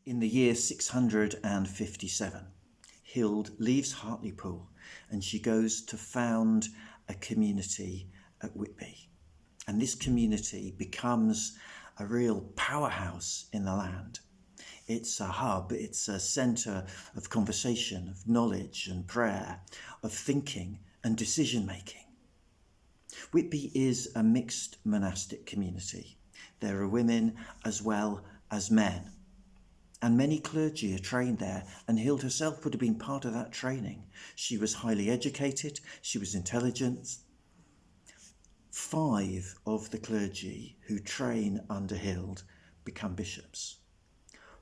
In the year 657, Hild leaves Hartlepool and she goes to found a community at Whitby. And this community becomes a real powerhouse in the land. It's a hub, it's a centre of conversation, of knowledge and prayer, of thinking and decision making. Whitby is a mixed monastic community. There are women as well as men. And many clergy are trained there, and Hild herself would have been part of that training. She was highly educated, she was intelligent. 5 of the clergy who train under Hild become bishops.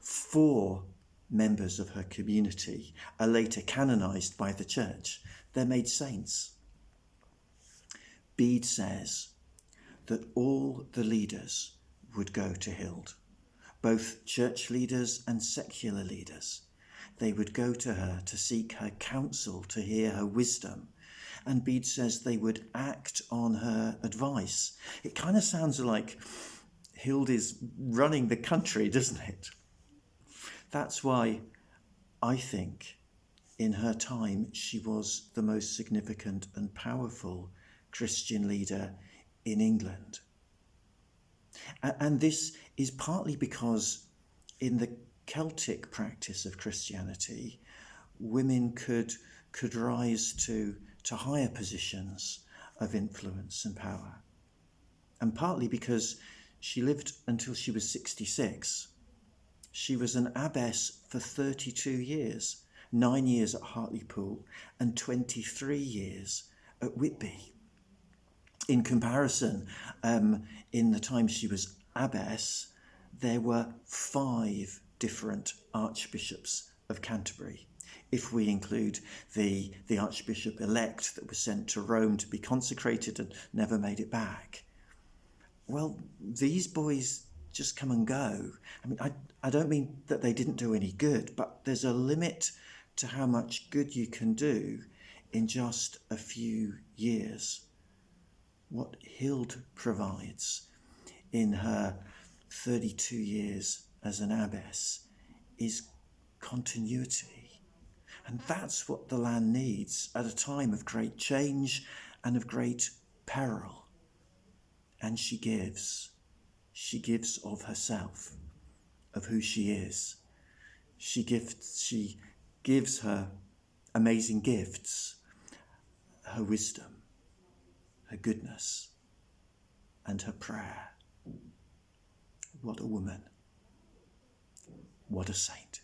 4 members of her community are later canonised by the church. They're made saints. Bede says that all the leaders would go to Hild, both church leaders and secular leaders. They would go to her to seek her counsel, to hear her wisdom. And Bede says they would act on her advice. It kind of sounds like Hild is running the country, doesn't it? That's why I think in her time she was the most significant and powerful Christian leader in England. And this is partly because in the Celtic practice of Christianity, women could rise to higher positions of influence and power. And partly because she lived until she was 66. She was an abbess for 32 years, 9 years at Hartlepool and 23 years at Whitby. In comparison, in the time she was abbess, there were 5 different archbishops of Canterbury. If we include the archbishop-elect that was sent to Rome to be consecrated and never made it back. Well, these boys just come and go. I mean, I don't mean that they didn't do any good, but there's a limit to how much good you can do in just a few years. What Hild provides in her 32 years as an abbess is continuity. And that's what the land needs at a time of great change and of great peril. And she gives of herself, of who she is. She gives her amazing gifts, her wisdom, her goodness, and her prayer. What a woman. What a saint.